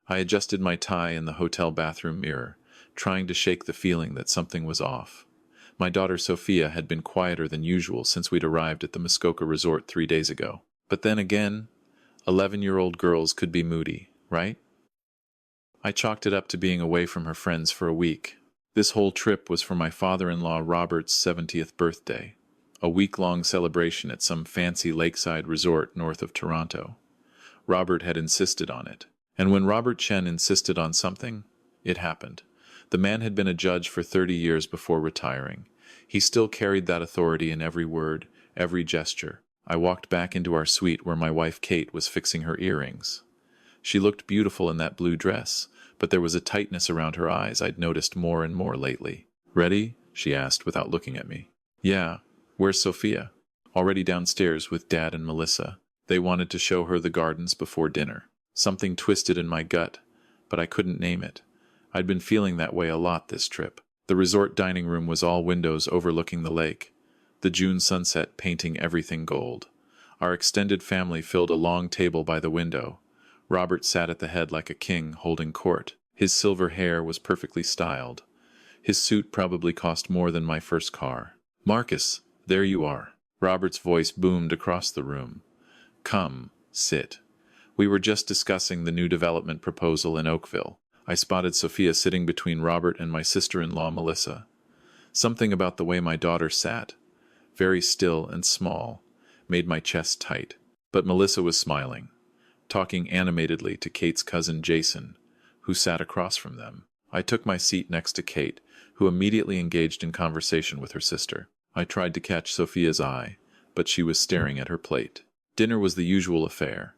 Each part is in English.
I adjusted my tie in the hotel bathroom mirror, trying to shake the feeling that something was off. My daughter Sofia had been quieter than usual since we'd arrived at the Muskoka resort 3 days ago. But then again, 11-year-old girls could be moody, right? I chalked it up to being away from her friends for a week. This whole trip was for my father-in-law Robert's 70th birthday, a week-long celebration at some fancy lakeside resort north of Toronto. Robert had insisted on it, and when Robert Chen insisted on something, it happened. The man had been a judge for 30 years before retiring. He still carried that authority in every word, every gesture. I walked back into our suite where my wife Kate was fixing her earrings. She looked beautiful in that blue dress, but there was a tightness around her eyes I'd noticed more and more lately. "Ready?" she asked without looking at me. "Yeah. Where's Sofia?" "Already downstairs with Dad and Melissa. They wanted to show her the gardens before dinner." Something twisted in my gut, but I couldn't name it. I'd been feeling that way a lot this trip. The resort dining room was all windows overlooking the lake, the June sunset painting everything gold. Our extended family filled a long table by the window. Robert sat at the head like a king holding court. His silver hair was perfectly styled. His suit probably cost more than my first car. "Marcus, there you are." Robert's voice boomed across the room. "Come, sit." We were just discussing the new development proposal in Oakville. I spotted Sofia sitting between Robert and my sister-in-law Melissa. Something about the way my daughter sat, very still and small, made my chest tight. But Melissa was smiling, talking animatedly to Kate's cousin Jason, who sat across from them. I took my seat next to Kate, who immediately engaged in conversation with her sister. I tried to catch Sofia's eye, but she was staring at her plate. Dinner was the usual affair.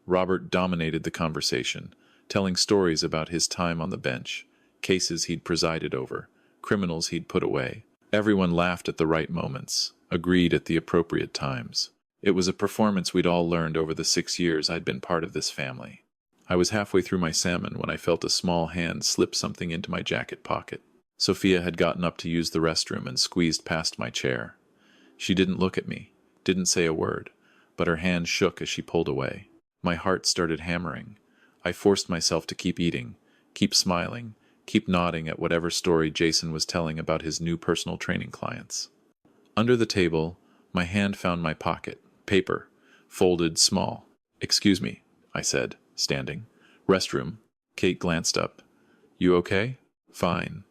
Robert dominated the conversation, telling stories about his time on the bench, cases he'd presided over, criminals he'd put away. Everyone laughed at the right moments, agreed at the appropriate times. It was a performance we'd all learned over the 6 years I'd been part of this family. I was halfway through my salmon when I felt a small hand slip something into my jacket pocket. Sofia had gotten up to use the restroom and squeezed past my chair. She didn't look at me, didn't say a word, but her hand shook as she pulled away. My heart started hammering. I forced myself to keep eating, keep smiling, keep nodding at whatever story Jason was telling about his new personal training clients. Under the table, my hand found my pocket, paper, folded small. "Excuse me," I said, standing. "Restroom." Kate glanced up. "You okay?" "Fine.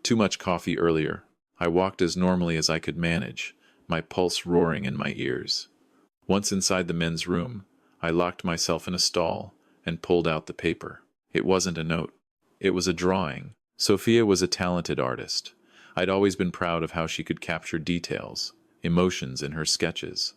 Too much coffee earlier." I walked as normally as I could manage, my pulse roaring in my ears. Once inside the men's room, I locked myself in a stall and pulled out the paper. It wasn't a note. It was a drawing. Sofia was a talented artist. I'd always been proud of how she could capture details, emotions in her sketches.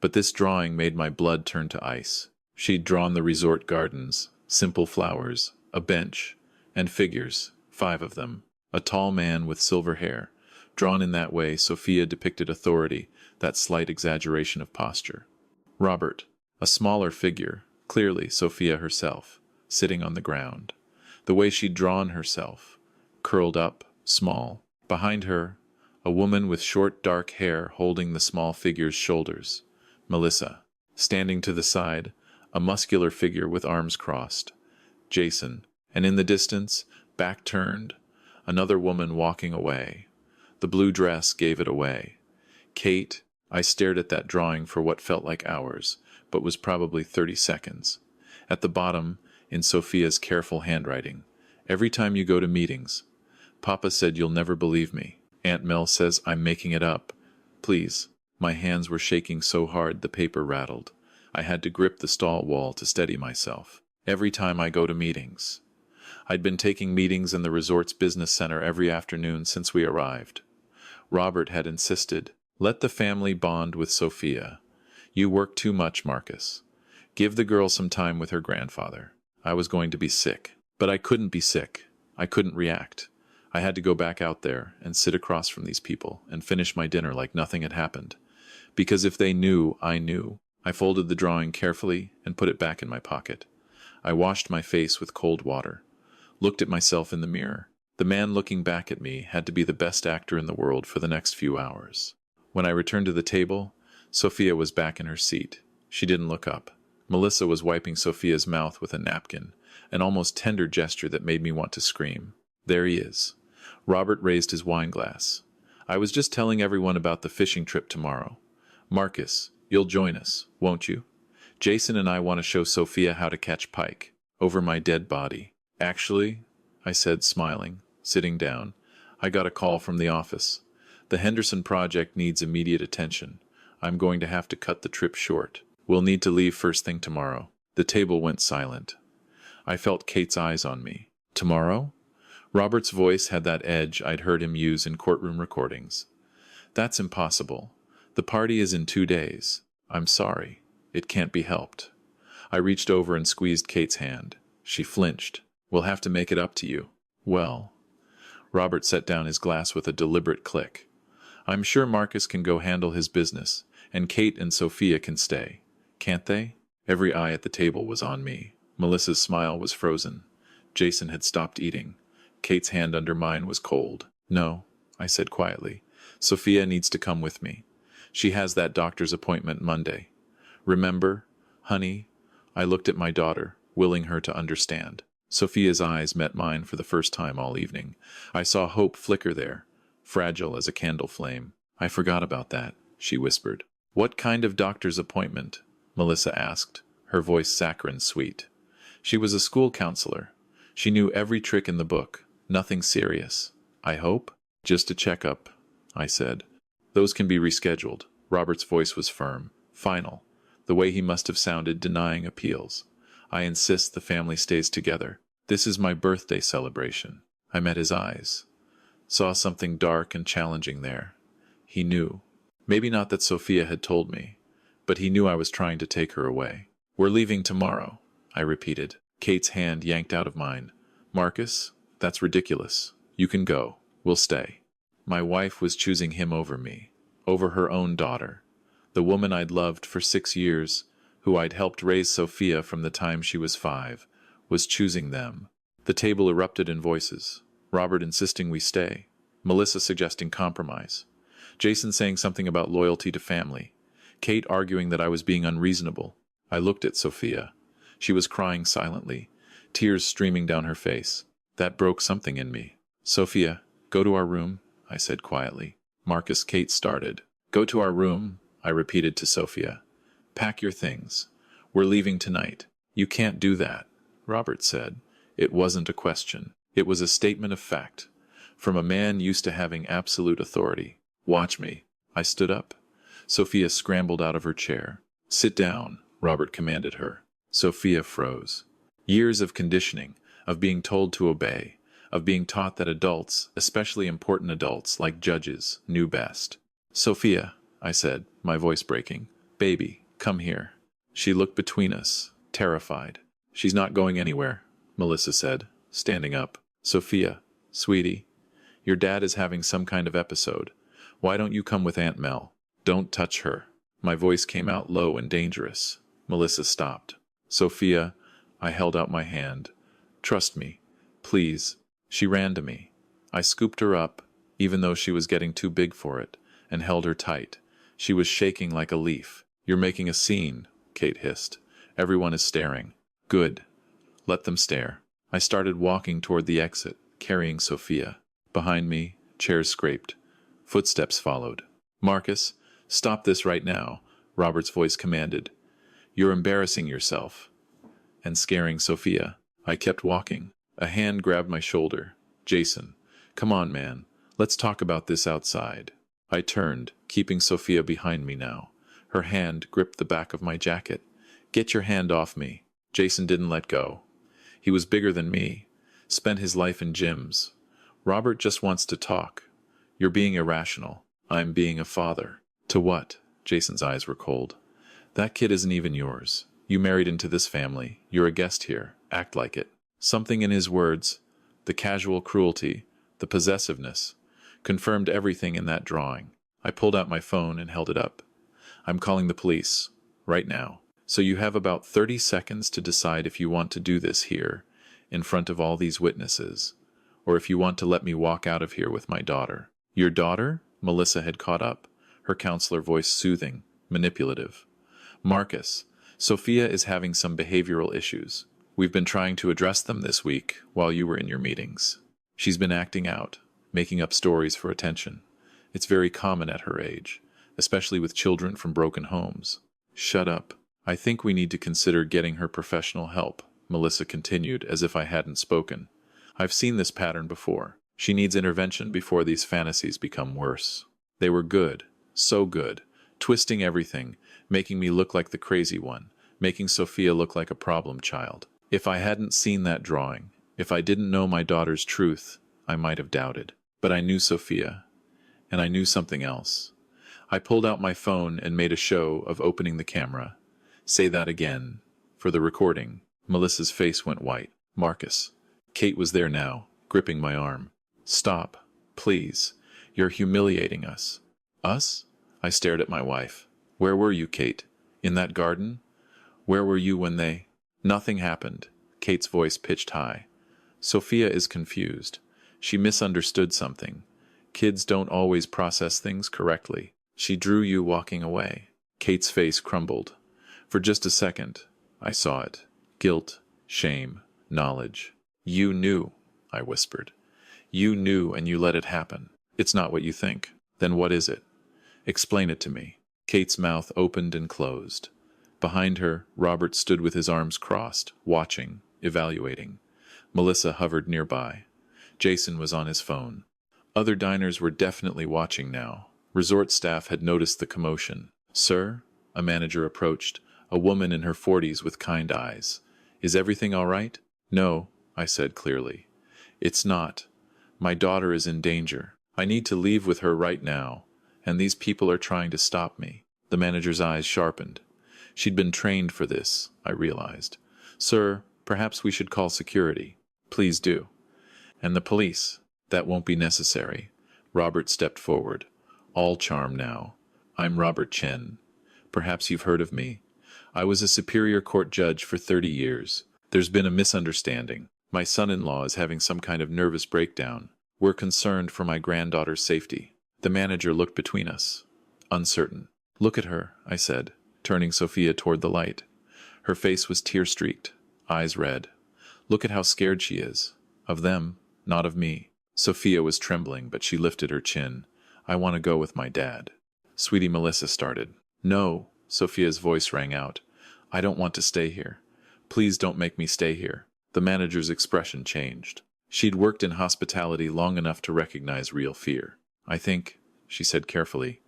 But this drawing made my blood turn to ice. She'd drawn the resort gardens, simple flowers, a bench, and figures, 5 of them. A tall man with silver hair. Drawn in that way, Sofia depicted authority, that slight exaggeration of posture. Robert. A smaller figure, clearly Sofia herself, sitting on the ground. The way she'd drawn herself, curled up, small. Behind her, a woman with short dark hair holding the small figure's shoulders. Melissa. Standing to the side, a muscular figure with arms crossed. Jason. And in the distance, back turned, another woman walking away. The blue dress gave it away. Kate. I stared at that drawing for what felt like hours, but was probably 30 seconds. At the bottom, in Sofia's careful handwriting, "Every time you go to meetings. Papa said you'll never believe me. Aunt Mel says I'm making it up. Please." My hands were shaking so hard the paper rattled. I had to grip the stall wall to steady myself. "Every time I go to meetings." I'd been taking meetings in the resort's business center every afternoon since we arrived. Robert had insisted, "Let the family bond with Sofia. You work too much, Marcus. Give the girl some time with her grandfather." I was going to be sick. But I couldn't be sick. I couldn't react. I had to go back out there and sit across from these people and finish my dinner like nothing had happened. Because if they knew, I knew. I folded the drawing carefully and put it back in my pocket. I washed my face with cold water, looked at myself in the mirror. The man looking back at me had to be the best actor in the world for the next few hours. When I returned to the table, Sofia was back in her seat. She didn't look up. Melissa was wiping Sofia's mouth with a napkin, an almost tender gesture that made me want to scream. There he is. Robert raised his wine glass. I was just telling everyone about the fishing trip tomorrow. Marcus, you'll join us, won't you? Jason and I want to show Sofia how to catch pike. Over my dead body. Actually, I said, smiling, sitting down, I got a call from the office. The Henderson project needs immediate attention. I'm going to have to cut the trip short. We'll need to leave first thing tomorrow. The table went silent. I felt Kate's eyes on me. Tomorrow? Robert's voice had that edge I'd heard him use in courtroom recordings. That's impossible. The party is in 2 days. I'm sorry. It can't be helped. I reached over and squeezed Kate's hand. She flinched. We'll have to make it up to you. Well. Robert set down his glass with a deliberate click. I'm sure Marcus can go handle his business, and Kate and Sofia can stay. Can't they? Every eye at the table was on me. Melissa's smile was frozen. Jason had stopped eating. Kate's hand under mine was cold. No, I said quietly. Sofia needs to come with me. She has that doctor's appointment Monday. Remember, honey? I looked at my daughter, willing her to understand. Sofia's eyes met mine for the first time all evening. I saw hope flicker there, fragile as a candle flame. I forgot about that, she whispered. What kind of doctor's appointment? Melissa asked, her voice saccharine sweet. She was a school counselor. She knew every trick in the book. Nothing serious. I hope? Just a checkup, I said. Those can be rescheduled. Robert's voice was firm, final, the way he must have sounded denying appeals. I insist the family stays together. This is my birthday celebration. I met his eyes. Saw something dark and challenging there. He knew. Maybe not that Sofia had told me, but he knew I was trying to take her away. We're leaving tomorrow, I repeated. Kate's hand yanked out of mine. Marcus, that's ridiculous. You can go. We'll stay. My wife was choosing him over me, over her own daughter, the woman I'd loved for 6 years, who I'd helped raise Sofia from the time she was 5, was choosing them. The table erupted in voices. Robert insisting we stay. Melissa suggesting compromise. Jason saying something about loyalty to family. Kate arguing that I was being unreasonable. I looked at Sofia. She was crying silently, tears streaming down her face. That broke something in me. Sofia, go to our room, I said quietly. Marcus, Kate started. Go to our room, I repeated to Sofia. Pack your things. We're leaving tonight. You can't do that, Robert said. It wasn't a question. It was a statement of fact, from a man used to having absolute authority. Watch me. I stood up. Sofia scrambled out of her chair. Sit down, Robert commanded her. Sofia froze. Years of conditioning, of being told to obey, of being taught that adults, especially important adults like judges, knew best. Sofia, I said, my voice breaking. Baby, come here. She looked between us, terrified. She's not going anywhere, Melissa said, standing up. Sofia, sweetie, your dad is having some kind of episode. Why don't you come with Aunt Mel? Don't touch her. My voice came out low and dangerous. Melissa stopped. Sofia, I held out my hand. Trust me, please. She ran to me. I scooped her up, even though she was getting too big for it, and held her tight. She was shaking like a leaf. You're making a scene, Kate hissed. Everyone is staring. Good. Let them stare. I started walking toward the exit, carrying Sofia. Behind me, chairs scraped. Footsteps followed. Marcus, stop this right now, Robert's voice commanded. You're embarrassing yourself. And scaring Sofia. I kept walking. A hand grabbed my shoulder. Jason, come on, man. Let's talk about this outside. I turned, keeping Sofia behind me now. Her hand gripped the back of my jacket. Get your hand off me. Jason didn't let go. He was bigger than me. Spent his life in gyms. Robert just wants to talk. You're being irrational. I'm being a father. To what? Jason's eyes were cold. That kid isn't even yours. You married into this family. You're a guest here. Act like it. Something in his words, the casual cruelty, the possessiveness, confirmed everything in that drawing. I pulled out my phone and held it up. I'm calling the police. Right now. So you have about 30 seconds to decide if you want to do this here, in front of all these witnesses, or if you want to let me walk out of here with my daughter. Your daughter? Melissa had caught up, her counselor voice soothing, manipulative. Marcus, Sofia is having some behavioral issues. We've been trying to address them this week while you were in your meetings. She's been acting out, making up stories for attention. It's very common at her age, especially with children from broken homes. Shut up. I think we need to consider getting her professional help, Melissa continued as if I hadn't spoken. I've seen this pattern before. She needs intervention before these fantasies become worse. They were good, so good, twisting everything, making me look like the crazy one, making Sofia look like a problem child. If I hadn't seen that drawing, if I didn't know my daughter's truth, I might have doubted. But I knew Sofia, and I knew something else. I pulled out my phone and made a show of opening the camera. Say that again. For the recording. Melissa's face went white. Marcus. Kate was there now, gripping my arm. Stop, please. You're humiliating us. Us? I stared at my wife. Where were you, Kate? In that garden? Where were you when they... Nothing happened. Kate's voice pitched high. Sofia is confused. She misunderstood something. Kids don't always process things correctly. She drew you walking away. Kate's face crumbled. For just a second, I saw it. Guilt, shame, knowledge. You knew, I whispered. You knew and you let it happen. It's not what you think. Then what is it? Explain it to me. Kate's mouth opened and closed. Behind her, Robert stood with his arms crossed, watching, evaluating. Melissa hovered nearby. Jason was on his phone. Other diners were definitely watching now. Resort staff had noticed the commotion. Sir, a manager approached, a woman in her 40s with kind eyes. Is everything all right? No, I said clearly. It's not. My daughter is in danger. I need to leave with her right now, and these people are trying to stop me. The manager's eyes sharpened. She'd been trained for this, I realized. Sir, perhaps we should call security. Please do. And the police. That won't be necessary. Robert stepped forward. All charm now. I'm Robert Chen. Perhaps you've heard of me. I was a Superior Court judge for 30 years. There's been a misunderstanding. My son-in-law is having some kind of nervous breakdown. We're concerned for my granddaughter's safety. The manager looked between us, uncertain. Look at her, I said, turning Sofia toward the light. Her face was tear-streaked, eyes red. Look at how scared she is. Of them, not of me. Sofia was trembling, but she lifted her chin. I want to go with my dad. Sweetie, Melissa started. No, Sofia's voice rang out. I don't want to stay here. Please don't make me stay here. The manager's expression changed. She'd worked in hospitality long enough to recognize real fear. I think, she said carefully,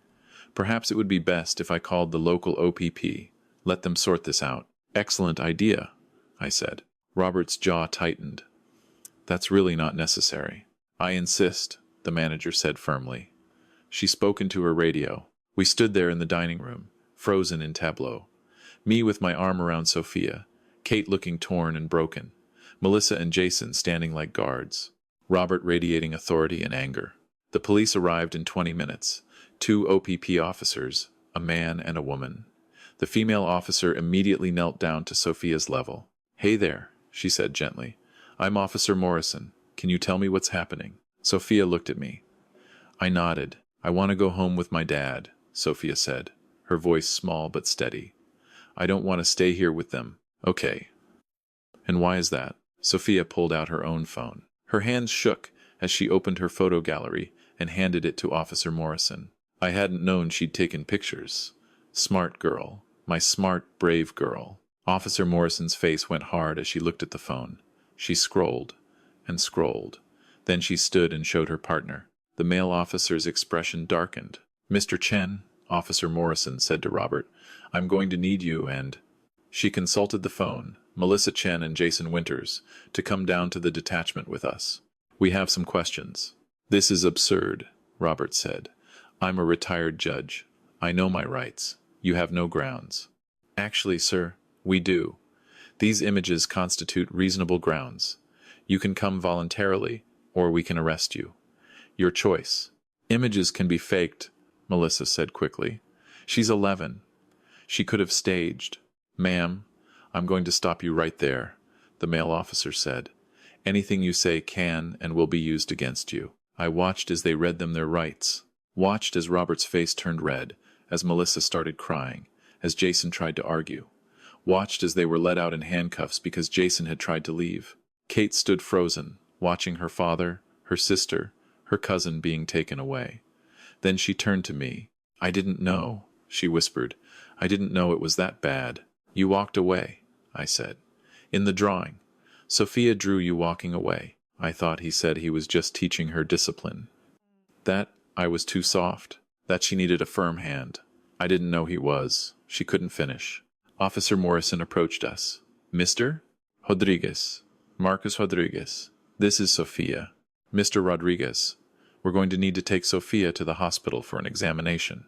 perhaps it would be best if I called the local OPP. Let them sort this out. Excellent idea, I said. Robert's jaw tightened. That's really not necessary. I insist, the manager said firmly. She spoke into her radio. We stood there in the dining room, frozen in tableau. Me with my arm around Sofia, Kate looking torn and broken, Melissa and Jason standing like guards, Robert radiating authority and anger. The police arrived in 20 minutes, 2 OPP officers, a man and a woman. The female officer immediately knelt down to Sofia's level. Hey there, she said gently. I'm Officer Morrison. Can you tell me what's happening? Sofia looked at me. I nodded. I want to go home with my dad, Sofia said, her voice small but steady. I don't want to stay here with them. Okay. And why is that? Sofia pulled out her own phone. Her hands shook as she opened her photo gallery and handed it to Officer Morrison. I hadn't known she'd taken pictures. Smart girl. My smart, brave girl. Officer Morrison's face went hard as she looked at the phone. She scrolled and scrolled. Then she stood and showed her partner. The male officer's expression darkened. Mr. Chen, Officer Morrison said to Robert, I'm going to need you and... She consulted the phone, Melissa Chen and Jason Winters, to come down to the detachment with us. We have some questions. This is absurd, Robert said. I'm a retired judge. I know my rights. You have no grounds. Actually, sir, we do. These images constitute reasonable grounds. You can come voluntarily, or we can arrest you. Your choice. Images can be faked, Melissa said quickly. She's 11. She could have staged. Ma'am, I'm going to stop you right there, the male officer said. Anything you say can and will be used against you. I watched as they read them their rights. Watched as Robert's face turned red, as Melissa started crying, as Jason tried to argue. watched as they were let out in handcuffs because Jason had tried to leave. Kate stood frozen, watching her father, her sister, her cousin being taken away. Then she turned to me. "I didn't know," she whispered. "I didn't know it was that bad." "You walked away," I said. "In the drawing. Sofia drew you walking away." I thought he said he was just teaching her discipline. That I was too soft. That she needed a firm hand. I didn't know he was. She couldn't finish. Officer Morrison approached us. "Mr. Rodriguez. Marcus Rodriguez. This is Sofia." "Mr. Rodriguez, we're going to need to take Sofia to the hospital for an examination,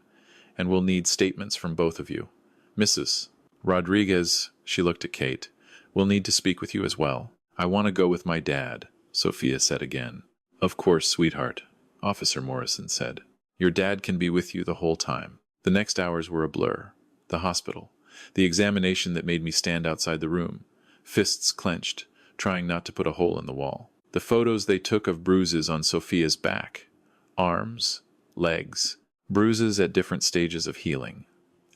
and we'll need statements from both of you. Mrs. Rodriguez," she looked at Kate, "we'll need to speak with you as well." "I want to go with my dad," Sofia said again. "Of course, sweetheart," Officer Morrison said. "Your dad can be with you the whole time." The next hours were a blur. The hospital. The examination that made me stand outside the room, fists clenched, trying not to put a hole in the wall. The photos they took of bruises on Sofia's back, arms, legs, bruises at different stages of healing.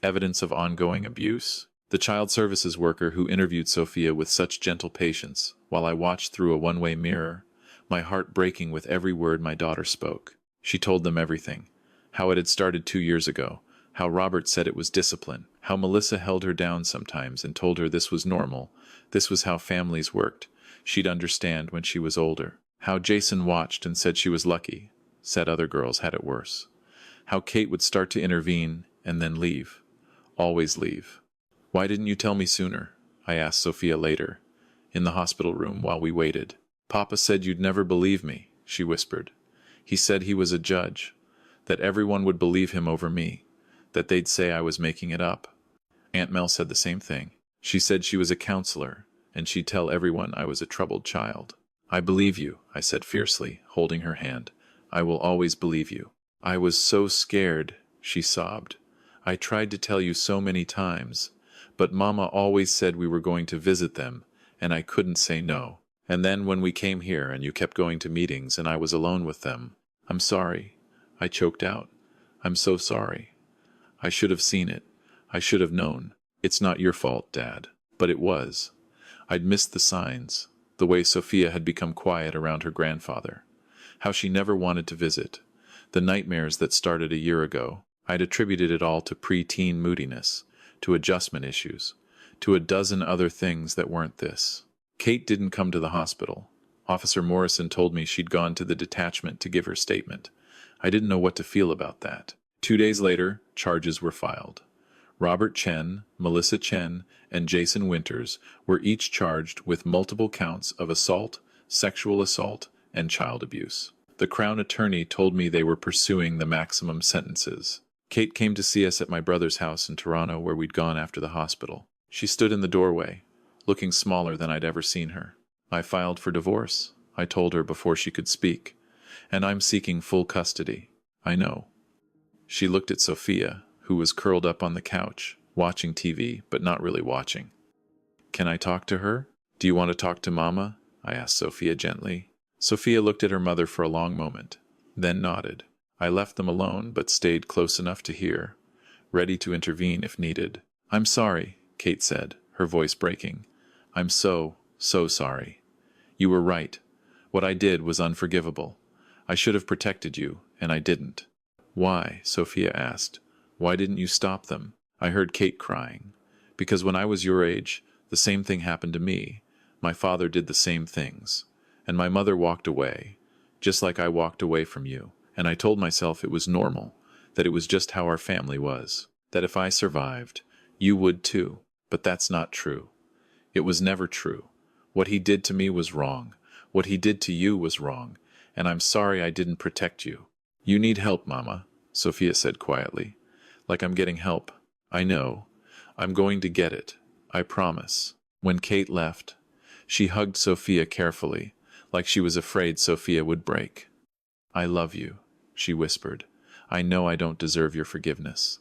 Evidence of ongoing abuse. The child services worker who interviewed Sofia with such gentle patience, while I watched through a one-way mirror, my heart breaking with every word my daughter spoke. She told them everything. How it had started 2 years ago. How Robert said it was discipline. How Melissa held her down sometimes and told her this was normal. This was how families worked. She'd understand when she was older. How Jason watched and said she was lucky. Said other girls had it worse. How Kate would start to intervene and then leave. Always leave. "Why didn't you tell me sooner?" I asked Sofia later, in the hospital room while we waited. "Papa said you'd never believe me," she whispered. "He said he was a judge, that everyone would believe him over me, that they'd say I was making it up." Aunt Mel said the same thing. She said she was a counselor, and she'd tell everyone I was a troubled child. "I believe you," I said fiercely, holding her hand. "I will always believe you." "I was so scared," she sobbed. "I tried to tell you so many times, but Mama always said we were going to visit them, and I couldn't say no. And then when we came here and you kept going to meetings and I was alone with them, I'm sorry," I choked out. "I'm so sorry. I should have seen it. I should have known. It's not your fault, Dad." But it was. I'd missed the signs, the way Sofia had become quiet around her grandfather, how she never wanted to visit, the nightmares that started a year ago. I'd attributed it all to pre-teen moodiness, to adjustment issues, to a dozen other things that weren't this. Kate didn't come to the hospital. Officer Morrison told me she'd gone to the detachment to give her statement. I didn't know what to feel about that. 2 days later, charges were filed. Robert Chen, Melissa Chen, and Jason Winters were each charged with multiple counts of assault, sexual assault, and child abuse. The Crown Attorney told me they were pursuing the maximum sentences. Kate came to see us at my brother's house in Toronto where we'd gone after the hospital. She stood in the doorway, looking smaller than I'd ever seen her. "I filed for divorce," I told her before she could speak, "and I'm seeking full custody." "I know." She looked at Sofia, who was curled up on the couch, watching TV, but not really watching. "Can I talk to her?" "Do you want to talk to Mama?" I asked Sofia gently. Sofia looked at her mother for a long moment, then nodded. I left them alone, but stayed close enough to hear, ready to intervene if needed. "I'm sorry," Kate said, her voice breaking. "I'm so sorry. You were right. What I did was unforgivable. I should have protected you, and I didn't." "Why?" Sofia asked. "Why didn't you stop them?" I heard Kate crying. "Because when I was your age, the same thing happened to me. My father did the same things. And my mother walked away, just like I walked away from you. And I told myself it was normal, that it was just how our family was, that if I survived, you would too. But that's not true. It was never true. What he did to me was wrong. What he did to you was wrong. And I'm sorry I didn't protect you." "You need help, Mama," Sofia said quietly. "Like I'm getting help. I know. I'm going to get it. I promise." When Kate left, she hugged Sofia carefully, like she was afraid Sofia would break. "I love you," she whispered. "I know I don't deserve your forgiveness,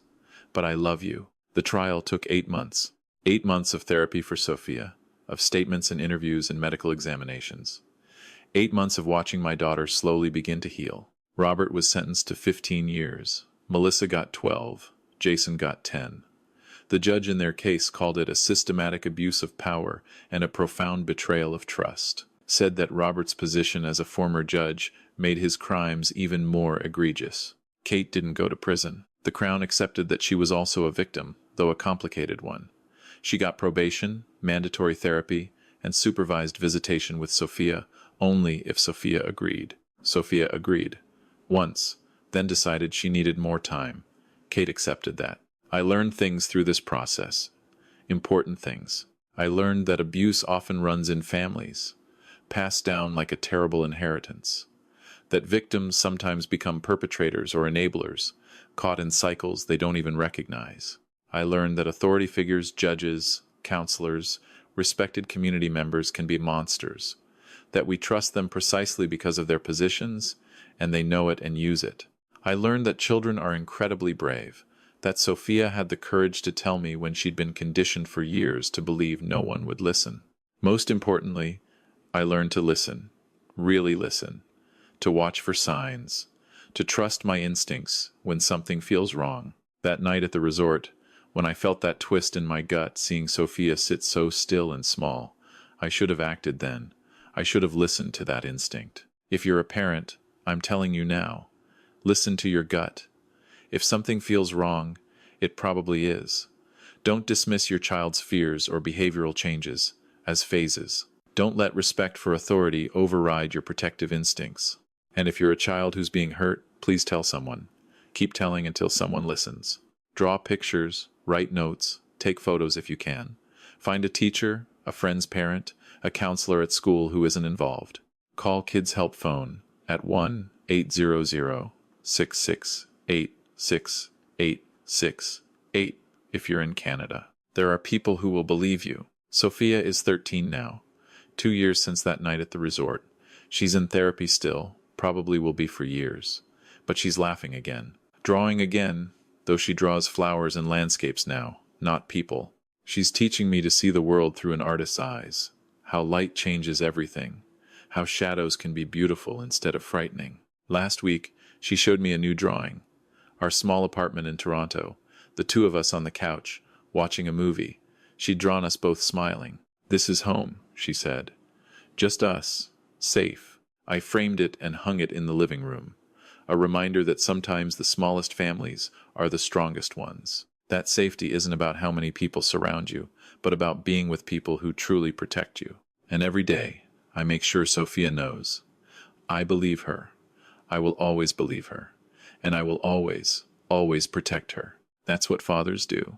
but I love you." The trial took 8 months. 8 months of therapy for Sofia, of statements and interviews and medical examinations. 8 months of watching my daughter slowly begin to heal. Robert was sentenced to 15 years. Melissa got 12. Jason got 10. The judge in their case called it a systematic abuse of power and a profound betrayal of trust. Said that Robert's position as a former judge made his crimes even more egregious. Kate didn't go to prison. The Crown accepted that she was also a victim, though a complicated one. She got probation, mandatory therapy, and supervised visitation with Sofia only if Sofia agreed. Sofia agreed. Once, then decided she needed more time. Kate accepted that. I learned things through this process. Important things. I learned that abuse often runs in families, passed down like a terrible inheritance. That victims sometimes become perpetrators or enablers, caught in cycles they don't even recognize. I learned that authority figures, judges, counselors, respected community members can be monsters, that we trust them precisely because of their positions, and they know it and use it. I learned that children are incredibly brave, that Sofia had the courage to tell me when she'd been conditioned for years to believe no one would listen. Most importantly, I learned to listen, really listen, to watch for signs, to trust my instincts when something feels wrong. That night at the resort, when I felt that twist in my gut, seeing Sofia sit so still and small, I should have acted then. I should have listened to that instinct. If you're a parent, I'm telling you now, listen to your gut. If something feels wrong, it probably is. Don't dismiss your child's fears or behavioral changes as phases. Don't let respect for authority override your protective instincts. And if you're a child who's being hurt, please tell someone. Keep telling until someone listens. Draw pictures, write notes, take photos if you can. Find a teacher, a friend's parent, a counselor at school who isn't involved. Call Kids Help Phone at 1-800-668-6868 if you're in Canada. There are people who will believe you. Sofia is 13 now, 2 years since that night at the resort. She's in therapy still, probably will be for years. But she's laughing again, drawing again, though she draws flowers and landscapes now, not people. She's teaching me to see the world through an artist's eyes, how light changes everything, how shadows can be beautiful instead of frightening. Last week, she showed me a new drawing. Our small apartment in Toronto, the two of us on the couch, watching a movie. She'd drawn us both smiling. "This is home," she said. "Just us, safe." I framed it and hung it in the living room. A reminder that sometimes the smallest families are the strongest ones. That safety isn't about how many people surround you, but about being with people who truly protect you. And every day, I make sure Sofia knows. I believe her. I will always believe her. And I will always, always protect her. That's what fathers do.